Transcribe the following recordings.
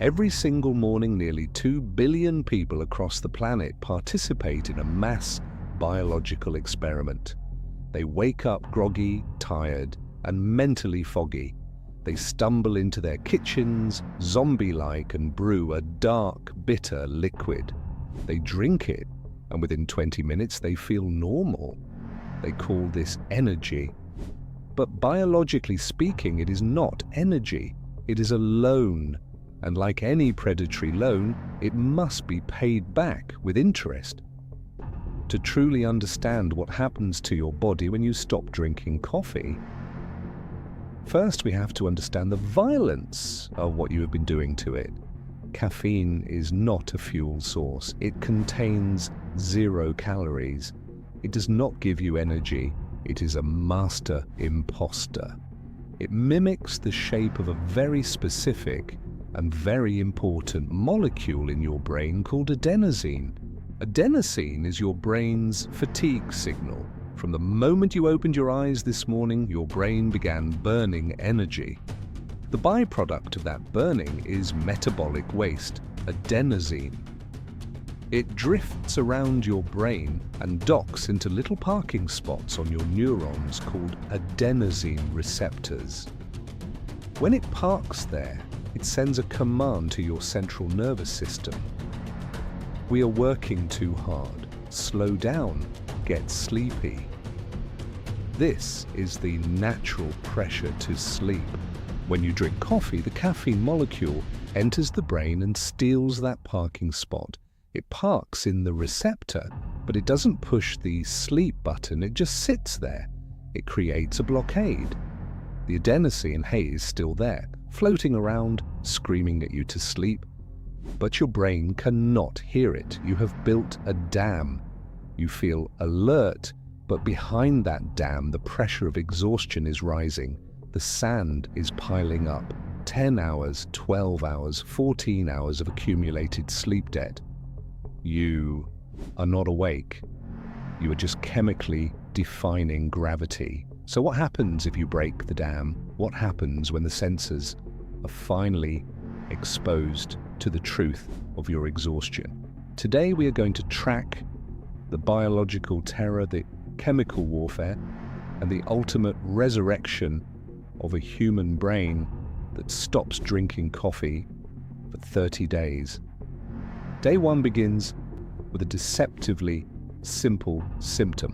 Every single morning, nearly 2 billion people across the planet participate in a mass biological experiment. They wake up groggy, tired, and mentally foggy. They stumble into their kitchens, zombie-like, and brew a dark, bitter liquid. They drink it, and within 20 minutes they feel normal. They call this energy. But biologically speaking, it is not energy. It is a loan. And like any predatory loan, it must be paid back with interest. To truly understand what happens to your body when you stop drinking coffee, first we have to understand the violence of what you have been doing to it. Caffeine is not a fuel source. It contains 0 calories. It does not give you energy. It is a master imposter. It mimics the shape of a very specific and very important molecule in your brain called adenosine. Adenosine is your brain's fatigue signal. From the moment you opened your eyes this morning, your brain began burning energy. The byproduct of that burning is metabolic waste, adenosine. It drifts around your brain and docks into little parking spots on your neurons called adenosine receptors. When it parks there, it sends a command to your central nervous system. We are working too hard. Slow down. Get sleepy. This is the natural pressure to sleep. When you drink coffee, the caffeine molecule enters the brain and steals that parking spot. It parks in the receptor, but it doesn't push the sleep button. It just sits there. It creates a blockade. The adenosine haze is still there, floating around, screaming at you to sleep. But your brain cannot hear it. You have built a dam. You feel alert, but behind that dam, the pressure of exhaustion is rising. The sand is piling up. 10 hours, 12 hours, 14 hours of accumulated sleep debt. You are not awake. You are just chemically defining gravity. So what happens if you break the dam? What happens when the sensors are finally exposed to the truth of your exhaustion? Today we are going to track the biological terror, the chemical warfare, and the ultimate resurrection of a human brain that stops drinking coffee for 30 days. Day 1 begins with a deceptively simple symptom,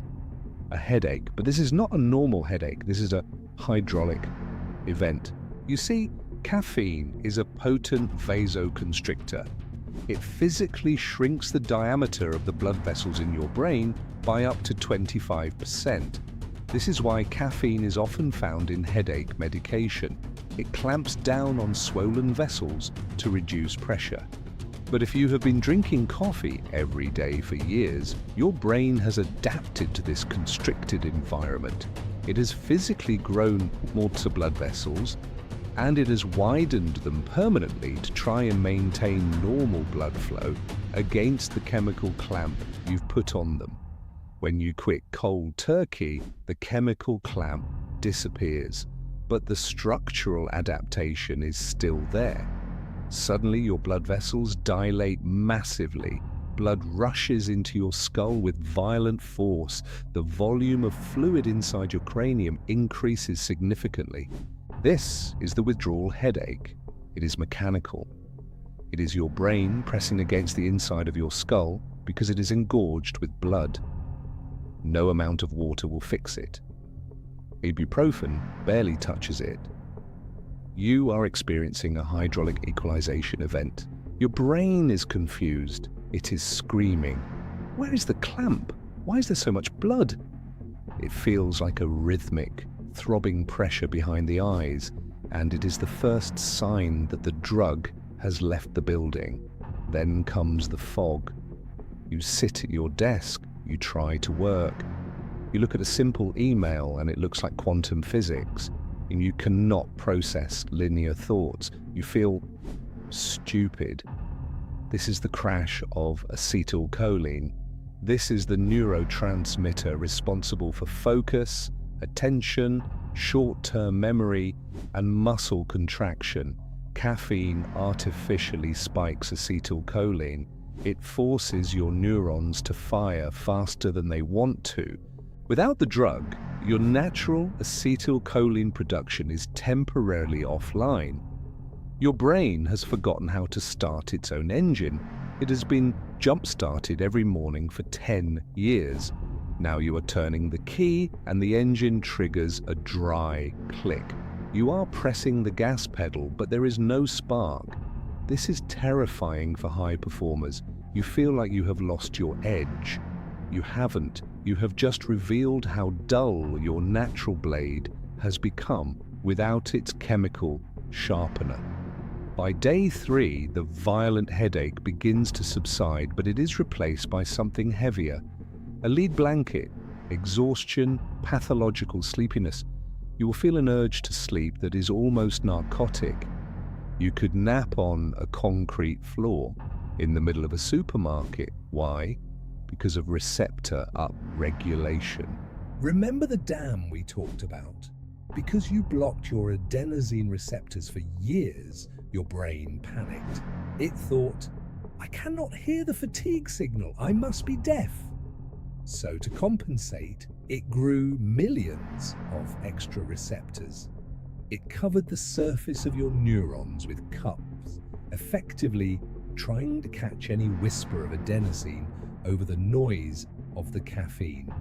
a headache. But this is not a normal headache. This is a hydraulic event. You see, caffeine is a potent vasoconstrictor. It physically shrinks the diameter of the blood vessels in your brain by up to 25%. This is why caffeine is often found in headache medication. It clamps down on swollen vessels to reduce pressure. But if you have been drinking coffee every day for years, your brain has adapted to this constricted environment. It has physically grown more blood vessels, and it has widened them permanently to try and maintain normal blood flow against the chemical clamp you've put on them. When you quit cold turkey, the chemical clamp disappears, but the structural adaptation is still there. Suddenly your blood vessels dilate massively. Blood rushes into your skull with violent force. The volume of fluid inside your cranium increases significantly. This is the withdrawal headache. It is mechanical. It is your brain pressing against the inside of your skull because it is engorged with blood. No amount of water will fix it. Ibuprofen barely touches it. You are experiencing a hydraulic equalization event. Your brain is confused. It is screaming. Where is the clamp? Why is there so much blood? It feels like a rhythmic, throbbing pressure behind the eyes, and it is the first sign that the drug has left the building. Then comes the fog. You sit at your desk. You try to work. You look at a simple email and it looks like quantum physics, and you cannot process linear thoughts. You feel stupid. This is the crash of acetylcholine. This is the neurotransmitter responsible for focus, attention, short-term memory, and muscle contraction. Caffeine artificially spikes acetylcholine. It forces your neurons to fire faster than they want to. Without the drug, your natural acetylcholine production is temporarily offline. Your brain has forgotten how to start its own engine. It has been jump-started every morning for 10 years. Now you are turning the key and the engine triggers a dry click. You are pressing the gas pedal, but there is no spark. This is terrifying for high performers. You feel like you have lost your edge. You haven't. You have just revealed how dull your natural blade has become without its chemical sharpener. By day 3, the violent headache begins to subside, but it is replaced by something heavier. A lead blanket, exhaustion, pathological sleepiness. You will feel an urge to sleep that is almost narcotic. You could nap on a concrete floor in the middle of a supermarket. Why? Because of receptor upregulation. Remember the dam we talked about? Because you blocked your adenosine receptors for years, your brain panicked. It thought, I cannot hear the fatigue signal, I must be deaf. So to compensate, it grew millions of extra receptors. It covered the surface of your neurons with cups, effectively trying to catch any whisper of adenosine over the noise of the caffeine.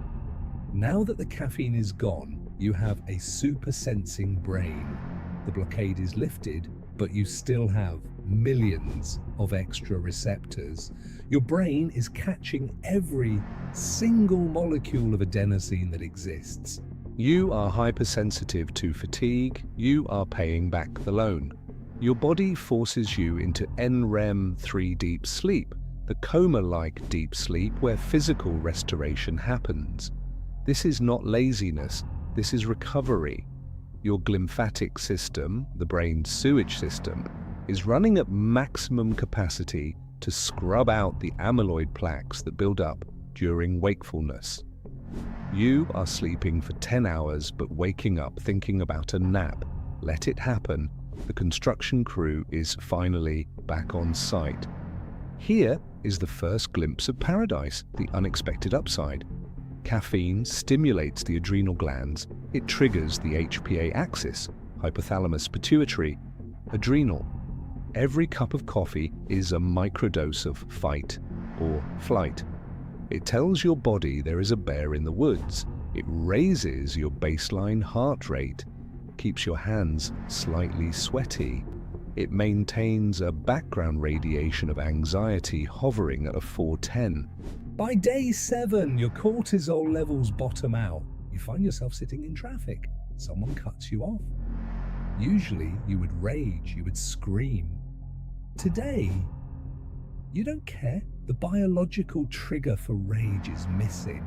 Now that the caffeine is gone, you have a super-sensing brain. The blockade is lifted, but you still have millions of extra receptors. Your brain is catching every single molecule of adenosine that exists. You are hypersensitive to fatigue. You are paying back the loan. Your body forces you into NREM-3 deep sleep, the coma-like deep sleep where physical restoration happens. This is not laziness, this is recovery. Your glymphatic system, the brain's sewage system, is running at maximum capacity to scrub out the amyloid plaques that build up during wakefulness. You are sleeping for 10 hours but waking up thinking about a nap. Let it happen. The construction crew is finally back on site. Here is the first glimpse of paradise, the unexpected upside. Caffeine stimulates the adrenal glands. It triggers the HPA axis, hypothalamus pituitary, adrenal. Every cup of coffee is a microdose of fight or flight. It tells your body there is a bear in the woods. It raises your baseline heart rate, keeps your hands slightly sweaty. It maintains a background radiation of anxiety hovering at a 410. By day 7, your cortisol levels bottom out. You find yourself sitting in traffic. Someone cuts you off. Usually, you would rage, you would scream. Today, you don't care. The biological trigger for rage is missing.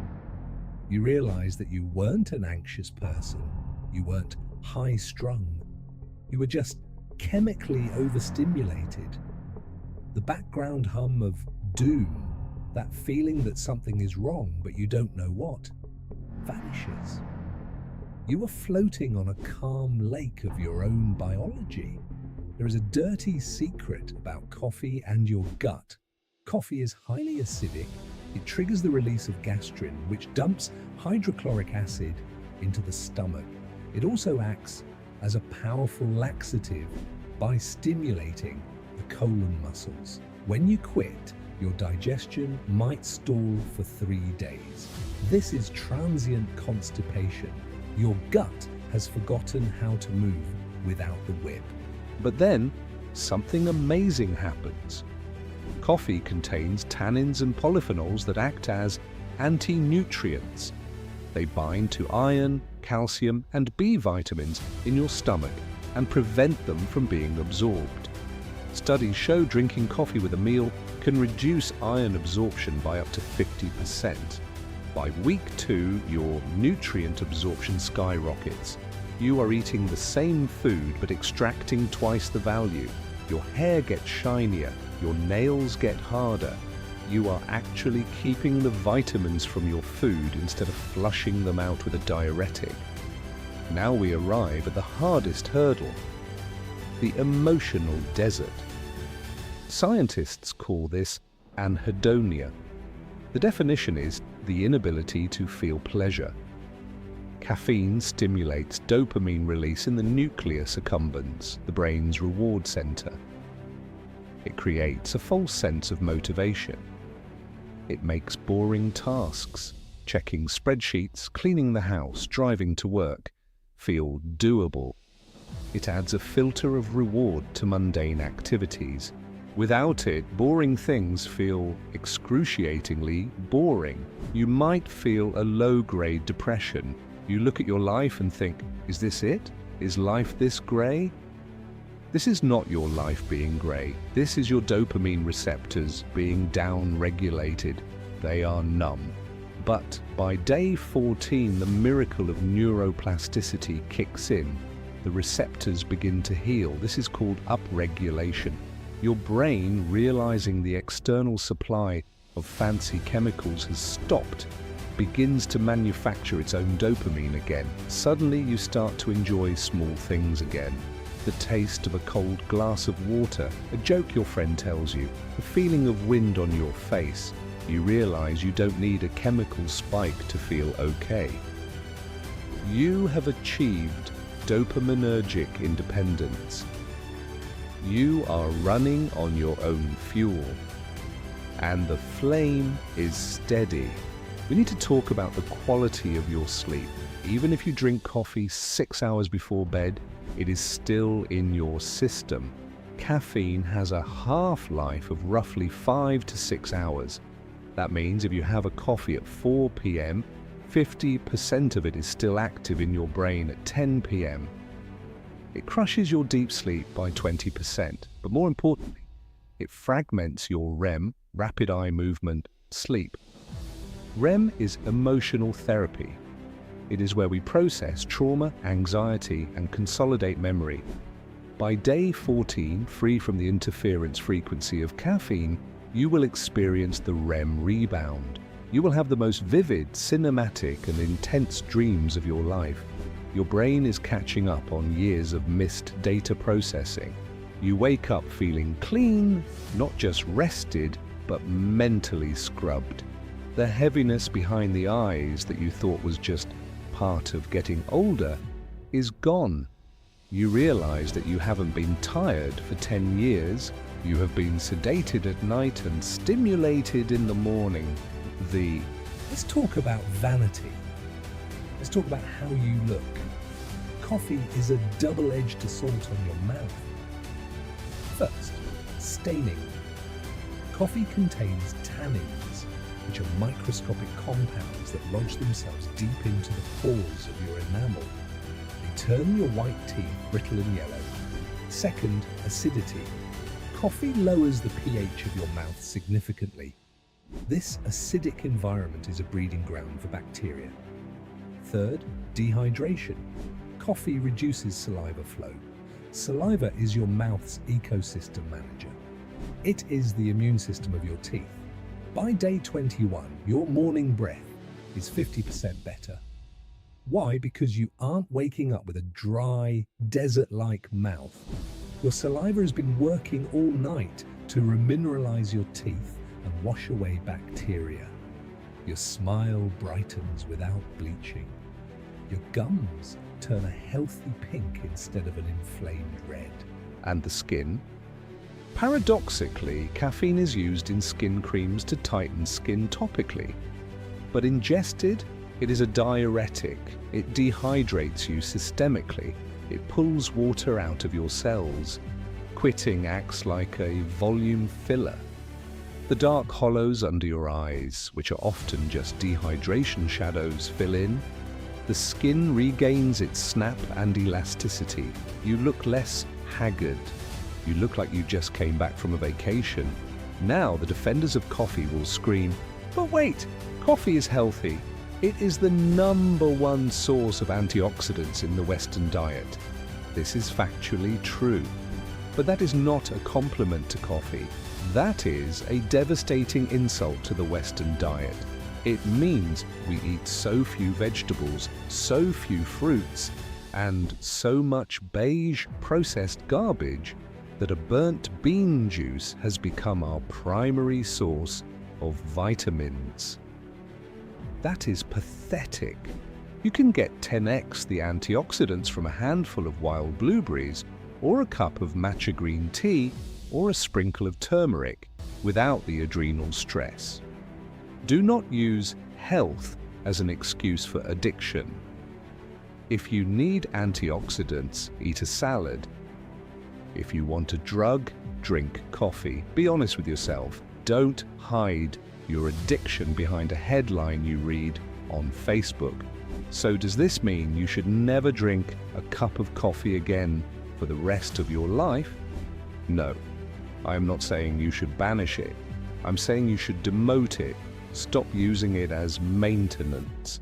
You realize that you weren't an anxious person. You weren't high-strung. You were just chemically overstimulated. The background hum of doom, that feeling that something is wrong but you don't know what, vanishes. You are floating on a calm lake of your own biology. There is a dirty secret about coffee and your gut. Coffee is highly acidic. It triggers the release of gastrin, which dumps hydrochloric acid into the stomach. It also acts as a powerful laxative by stimulating the colon muscles. When you quit, your digestion might stall for 3 days. This is transient constipation. Your gut has forgotten how to move without the whip. But then, something amazing happens. Coffee contains tannins and polyphenols that act as anti-nutrients. They bind to iron, calcium, and B vitamins in your stomach and prevent them from being absorbed. Studies show drinking coffee with a meal can reduce iron absorption by up to 50%. By week 2, your nutrient absorption skyrockets. You are eating the same food but extracting twice the value. Your hair gets shinier, your nails get harder. You are actually keeping the vitamins from your food instead of flushing them out with a diuretic. Now we arrive at the hardest hurdle. the emotional desert. Scientists call this anhedonia. The definition is the inability to feel pleasure. Caffeine stimulates dopamine release in the nucleus accumbens, the brain's reward center. It creates a false sense of motivation. It makes boring tasks, checking spreadsheets, cleaning the house, driving to work, feel doable. It adds a filter of reward to mundane activities. Without it, boring things feel excruciatingly boring. You might feel a low-grade depression. You look at your life and think, is this it? Is life this grey? This is not your life being grey. This is your dopamine receptors being down-regulated. They are numb. But by day 14, the miracle of neuroplasticity kicks in. The receptors begin to heal. This is called upregulation. Your brain, realizing the external supply of fancy chemicals has stopped, begins to manufacture its own dopamine again. Suddenly you start to enjoy small things again. The taste of a cold glass of water, a joke your friend tells you, the feeling of wind on your face. You realize you don't need a chemical spike to feel okay. You have achieved dopaminergic independence. You are running on your own fuel, and the flame is steady. We need to talk about the quality of your sleep. Even if you drink coffee 6 hours before bed, it is still in your system. Caffeine has a half-life of roughly 5 to 6 hours. That means if you have a coffee at 4 p.m., 50% of it is still active in your brain at 10 p.m. It crushes your deep sleep by 20%, but more importantly, it fragments your REM, rapid eye movement, sleep. REM is emotional therapy. It is where we process trauma, anxiety, and consolidate memory. By day 14, free from the interference frequency of caffeine, you will experience the REM rebound. You will have the most vivid, cinematic, and intense dreams of your life. Your brain is catching up on years of missed data processing. You wake up feeling clean, not just rested, but mentally scrubbed. The heaviness behind the eyes that you thought was just part of getting older is gone. You realize that you haven't been tired for 10 years. You have been sedated at night and stimulated in the morning. Let's talk about vanity. Let's talk about how you look. Coffee is a double-edged assault on your mouth. First, staining. Coffee contains tannins, which are microscopic compounds that lodge themselves deep into the pores of your enamel. They turn your white teeth brittle and yellow. Second, acidity. Coffee lowers the pH of your mouth significantly. This acidic environment is a breeding ground for bacteria. Third, dehydration. Coffee reduces saliva flow. Saliva is your mouth's ecosystem manager. It is the immune system of your teeth. By day 21, your morning breath is 50% better. Why? Because you aren't waking up with a dry, desert-like mouth. Your saliva has been working all night to remineralize your teeth and wash away bacteria. Your smile brightens without bleaching. Your gums turn a healthy pink instead of an inflamed red. And the skin? Paradoxically, caffeine is used in skin creams to tighten skin topically. But ingested, it is a diuretic. It dehydrates you systemically. It pulls water out of your cells. Quitting acts like a volume filler. The dark hollows under your eyes, which are often just dehydration shadows, fill in. The skin regains its snap and elasticity. You look less haggard. You look like you just came back from a vacation. Now the defenders of coffee will scream, "But wait, coffee is healthy. It is the #1 source of antioxidants in the Western diet." This is factually true. But that is not a compliment to coffee. That is a devastating insult to the Western diet. It means we eat so few vegetables, so few fruits, and so much beige processed garbage that a burnt bean juice has become our primary source of vitamins. That is pathetic. You can get 10x the antioxidants from a handful of wild blueberries, or a cup of matcha green tea, or a sprinkle of turmeric without the adrenal stress. Do not use health as an excuse for addiction. If you need antioxidants, eat a salad. If you want a drug, drink coffee. Be honest with yourself. Don't hide your addiction behind a headline you read on Facebook. So does this mean you should never drink a cup of coffee again for the rest of your life? No. I am not saying you should banish it. I'm saying you should demote it. Stop using it as maintenance.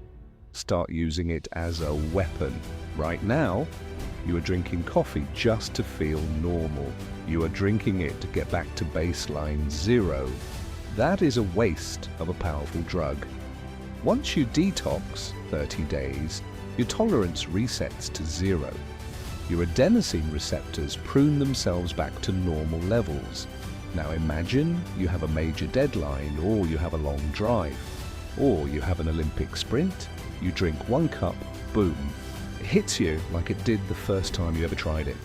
Start using it as a weapon. Right now, you are drinking coffee just to feel normal. You are drinking it to get back to baseline 0. That is a waste of a powerful drug. Once you detox 30 days, your tolerance resets to 0. Your adenosine receptors prune themselves back to normal levels. Now imagine you have a major deadline, or you have a long drive, or you have an Olympic sprint. You drink 1 cup, boom. It hits you like it did the first time you ever tried it.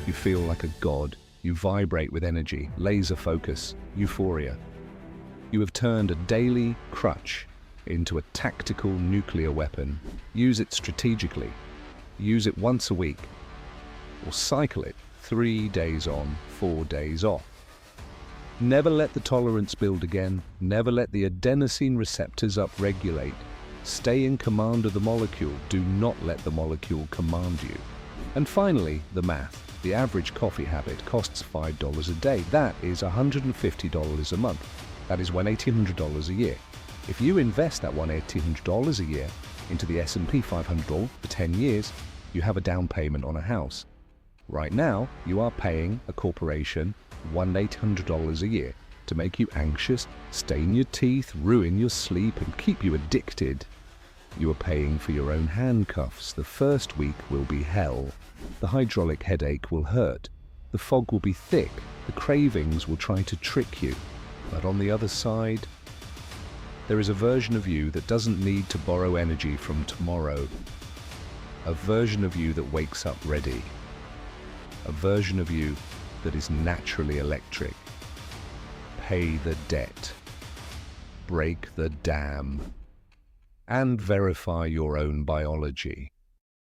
You feel like a god. You vibrate with energy, laser focus, euphoria. You have turned a daily crutch into a tactical nuclear weapon. Use it strategically. Use it once a week. Or cycle it 3 days on, 4 days off. Never let the tolerance build again. Never let the adenosine receptors upregulate. Stay in command of the molecule. Do not let the molecule command you. And finally, the math. The average coffee habit costs $5 a day. That is $150 a month. That is $1,800 a year. If you invest that $1,800 a year into the S&P 500 for 10 years, you have a down payment on a house. Right now, you are paying a corporation $1,800 a year to make you anxious, stain your teeth, ruin your sleep, and keep you addicted. You are paying for your own handcuffs. The first week will be hell. The hydraulic headache will hurt. The fog will be thick. The cravings will try to trick you. But on the other side, there is a version of you that doesn't need to borrow energy from tomorrow. A version of you that wakes up ready. A version of you that is naturally electric. Pay the debt. Break the dam. And verify your own biology.